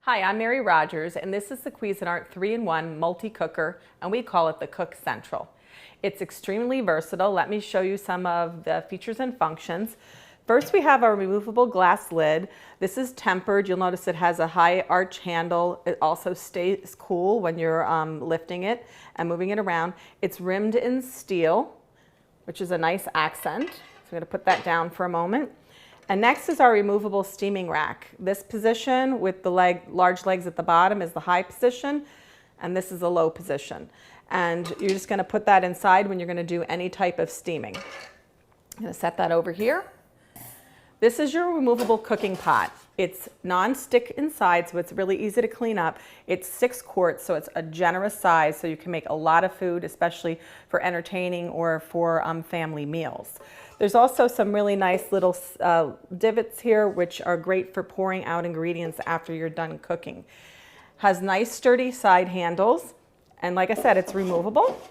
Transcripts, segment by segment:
Hi, I'm Mary Rogers, and this is the Cuisinart 3-in-1 multi-cooker, and we call it the Cook Central. It's extremely versatile. Let me show you some of the features and functions. First, we have our removable glass lid. This is tempered. You'll notice it has a high arch handle. It also stays cool when you're lifting it and moving it around. It's rimmed in steel, which is a nice accent. So I'm going to put that down for a moment. And next is our removable steaming rack. This position with the large legs at the bottom is the high position, and this is a low position. And you're just going to put that inside when you're going to do any type of steaming. I'm going to set that over here. This is your removable cooking pot. It's non-stick inside, so it's really easy to clean up. It's 6 quarts, so it's a generous size, so you can make a lot of food, especially for entertaining or for family meals. There's also some really nice little divots here, which are great for pouring out ingredients after you're done cooking. Has nice sturdy side handles, and like I said, it's removable.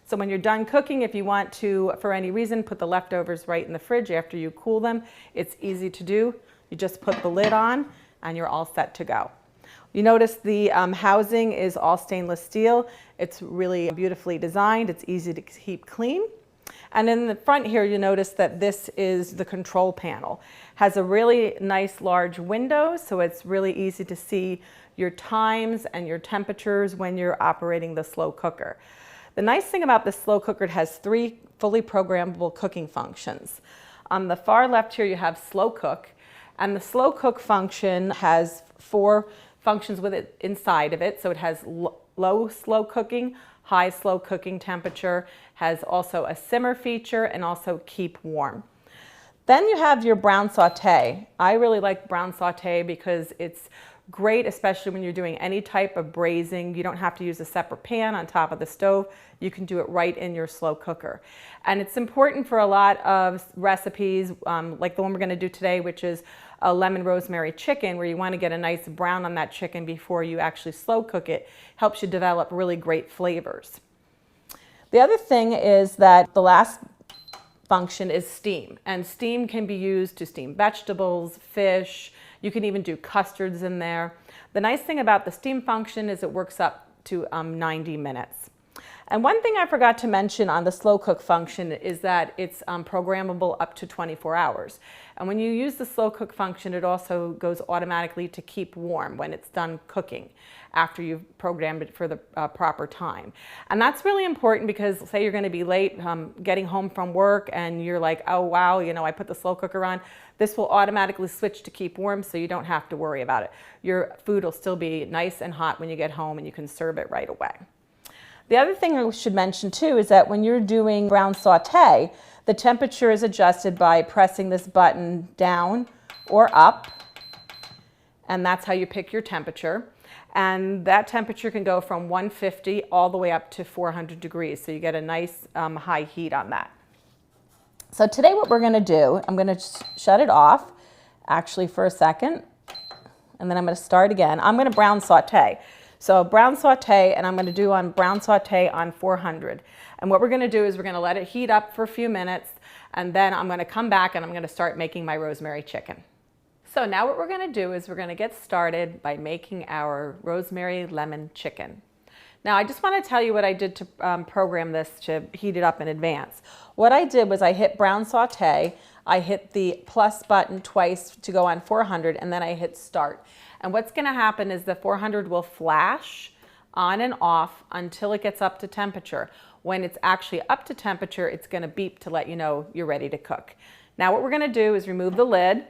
So when you're done cooking, if you want to, for any reason, put the leftovers right in the fridge after you cool them, it's easy to do. You just put the lid on and you're all set to go. You notice the housing is all stainless steel. It's really beautifully designed. It's easy to keep clean. And in the front here, you notice that this is the control panel. Has a really nice large window, so it's really easy to see your times and your temperatures when you're operating the slow cooker. The nice thing about this slow cooker, it has 3 fully programmable cooking functions. On the far left here, you have slow cook, and the slow cook function has 4 functions with it inside of it. So it has low slow cooking, high slow cooking temperature, has also a simmer feature, and also keep warm. Then you have your brown saute. I really like brown saute because it's great, especially when you're doing any type of braising. You don't have to use a separate pan on top of the stove. You can do it right in your slow cooker. And it's important for a lot of recipes, like the one we're going to do today, which is a lemon rosemary chicken, where you want to get a nice brown on that chicken before you actually slow cook it. Helps you develop really great flavors. The other thing is that the last function is steam, and steam can be used to steam vegetables, fish. You can even do custards in there. The nice thing about the steam function is it works up to 90 minutes. And one thing I forgot to mention on the slow cook function is that it's programmable up to 24 hours. And when you use the slow cook function, it also goes automatically to keep warm when it's done cooking, after you've programmed it for the proper time. And that's really important because say you're going to be late getting home from work and you're like, oh wow, you know, I put the slow cooker on. This will automatically switch to keep warm, so you don't have to worry about it. Your food will still be nice and hot when you get home, and you can serve it right away. The other thing I should mention too is that when you're doing brown saute, the temperature is adjusted by pressing this button down or up, and that's how you pick your temperature. And that temperature can go from 150 all the way up to 400 degrees, so you get a nice high heat on that. So today what we're going to do, I'm going to shut it off actually for a second, and then I'm going to start again. I'm going to brown saute. So brown saute, and I'm going to do on brown saute on 400. And what we're going to do is we're going to let it heat up for a few minutes, and then I'm going to come back and I'm going to start making my rosemary chicken. So now what we're going to do is we're going to get started by making our rosemary lemon chicken. Now I just want to tell you what I did to program this to heat it up in advance. What I did was I hit brown saute, I hit the plus button twice to go on 400, and then I hit start. And what's going to happen is the 400 will flash on and off until it gets up to temperature. When it's actually up to temperature, it's going to beep to let you know you're ready to cook. Now what we're going to do is remove the lid.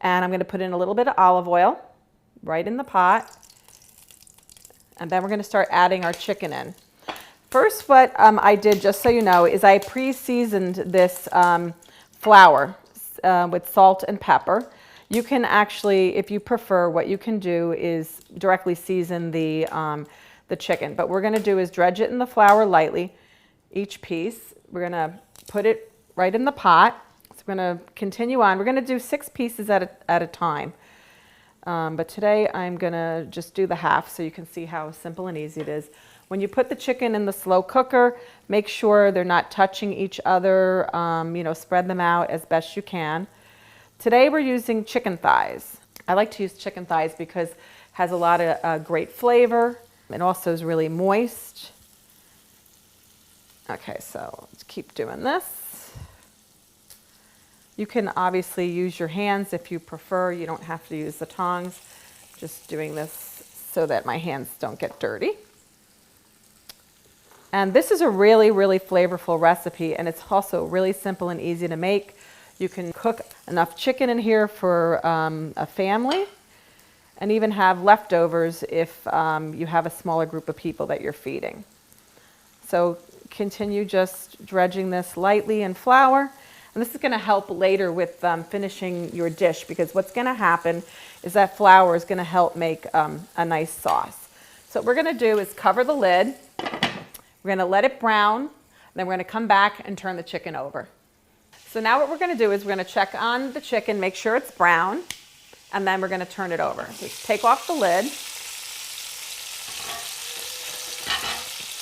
And I'm going to put in a little bit of olive oil right in the pot. And then we're going to start adding our chicken in. First, what I did, just so you know, is I pre-seasoned this flour with salt and pepper. You can actually, if you prefer, what you can do is directly season the chicken. But what we're going to do is dredge it in the flour lightly, each piece. We're going to put it right in the pot. So we're going to continue on. We're going to do 6 pieces at a time. But today I'm going to just do the half so you can see how simple and easy it is. When you put the chicken in the slow cooker, make sure they're not touching each other. You know, spread them out as best you can. Today we're using chicken thighs. I like to use chicken thighs because it has a lot of great flavor. It also is really moist. Okay, so let's keep doing this. You can obviously use your hands if you prefer. You don't have to use the tongs. Just doing this so that my hands don't get dirty. And this is a really, really flavorful recipe, and it's also really simple and easy to make. You can cook enough chicken in here for a family, and even have leftovers if you have a smaller group of people that you're feeding. So continue just dredging this lightly in flour. And this is going to help later with finishing your dish, because what's going to happen is that flour is going to help make a nice sauce. So what we're going to do is cover the lid. We're going to let it brown, and then we're going to come back and turn the chicken over. So now what we're going to do is we're going to check on the chicken, make sure it's brown, and then we're going to turn it over. So take off the lid.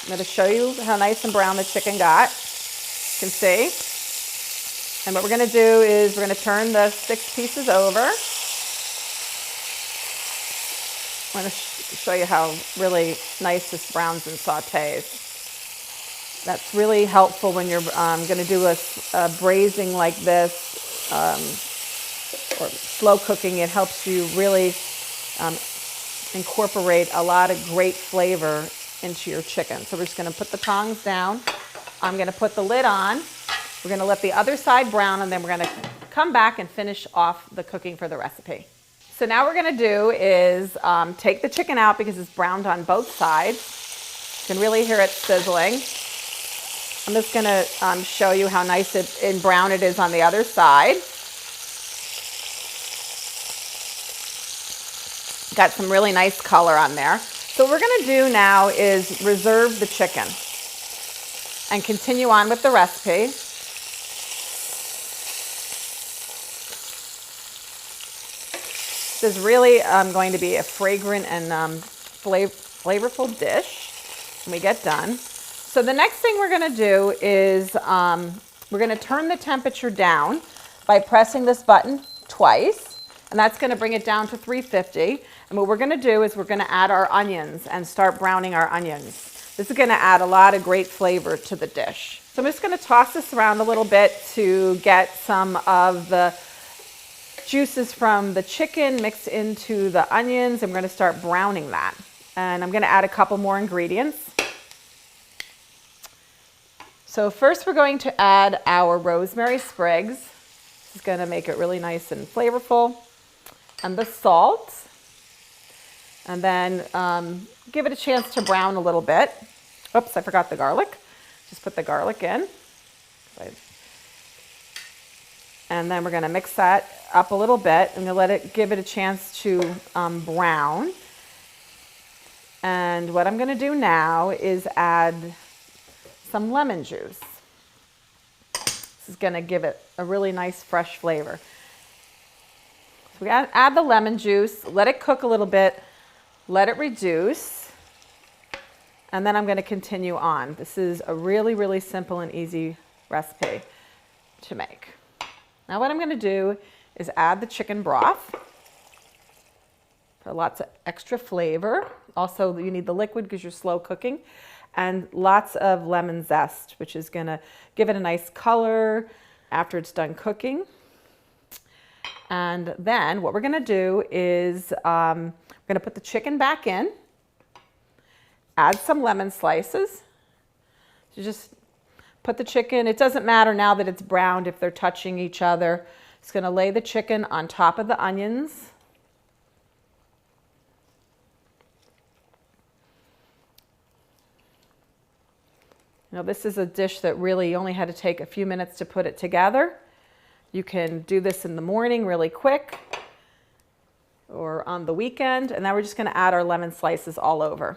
I'm going to show you how nice and brown the chicken got. You can see. And what we're going to do is we're going to turn the 6 pieces over. I'm going to show you how really nice this browns and sautés. That's really helpful when you're going to do a braising like this, or slow cooking. It helps you really incorporate a lot of great flavor into your chicken. So we're just going to put the tongs down. I'm going to put the lid on. We're going to let the other side brown, and then we're going to come back and finish off the cooking for the recipe. So now what we're going to do is take the chicken out because it's browned on both sides. You can really hear it sizzling. I'm just going to show you how nice and brown it is on the other side. Got some really nice color on there. So what we're going to do now is reserve the chicken and continue on with the recipe. This is really going to be a fragrant and flavorful dish when we get done. So the next thing we're going to do is we're going to turn the temperature down by pressing this button twice, and that's going to bring it down to 350. And what we're going to do is we're going to add our onions and start browning our onions. This is going to add a lot of great flavor to the dish. So I'm just going to toss this around a little bit to get some of the juices from the chicken mixed into the onions. I'm going to start browning that. And I'm going to add a couple more ingredients. So first we're going to add our rosemary sprigs. This is going to make it really nice and flavorful. And the salt. And then give it a chance to brown a little bit. Oops, I forgot the garlic. Just put the garlic in. And then we're going to mix that up a little bit and give it a chance to brown. And what I'm going to do now is add some lemon juice. This is going to give it a really nice fresh flavor. So we add the lemon juice, let it cook a little bit, let it reduce, and then I'm going to continue on. This is a really, really simple and easy recipe to make. Now what I'm going to do is add the chicken broth for lots of extra flavor. Also, you need the liquid because you're slow cooking, and lots of lemon zest, which is going to give it a nice color after it's done cooking. And then what we're going to do is we're going to put the chicken back in, add some lemon slices. So just put the chicken, it doesn't matter now that it's browned if they're touching each other. It's going to lay the chicken on top of the onions. Now this is a dish that really only had to take a few minutes to put it together. You can do this in the morning really quick or on the weekend. And now we're just going to add our lemon slices all over.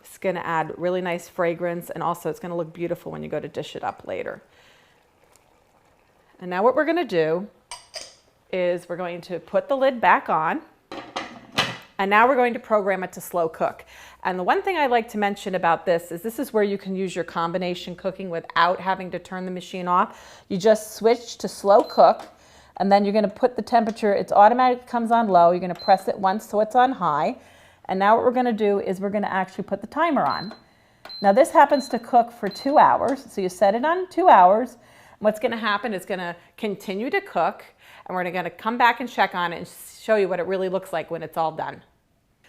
It's going to add really nice fragrance, and also it's going to look beautiful when you go to dish it up later. And now what we're going to do is we're going to put the lid back on, and now we're going to program it to slow cook. And the one thing I like to mention about this is where you can use your combination cooking without having to turn the machine off. You just switch to slow cook, And then you're going to put the temperature, it's automatic, comes on low. You're going to press it once so it's on high. And now what we're going to do is we're going to actually put the timer on. Now this happens to cook for 2 hours. So you set it on 2 hours. What's going to happen is going to continue to cook, and we're going to come back and check on it and show you what it really looks like when it's all done.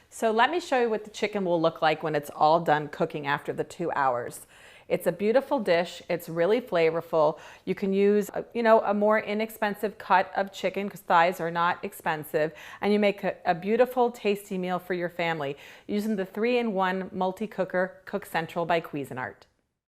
So let me show you what the chicken will look like when it's all done cooking after the 2 hours. It's a beautiful dish. It's really flavorful. You can use, a more inexpensive cut of chicken because thighs are not expensive, and you make a beautiful, tasty meal for your family using the 3-in-1 multi-cooker Cook Central by Cuisinart.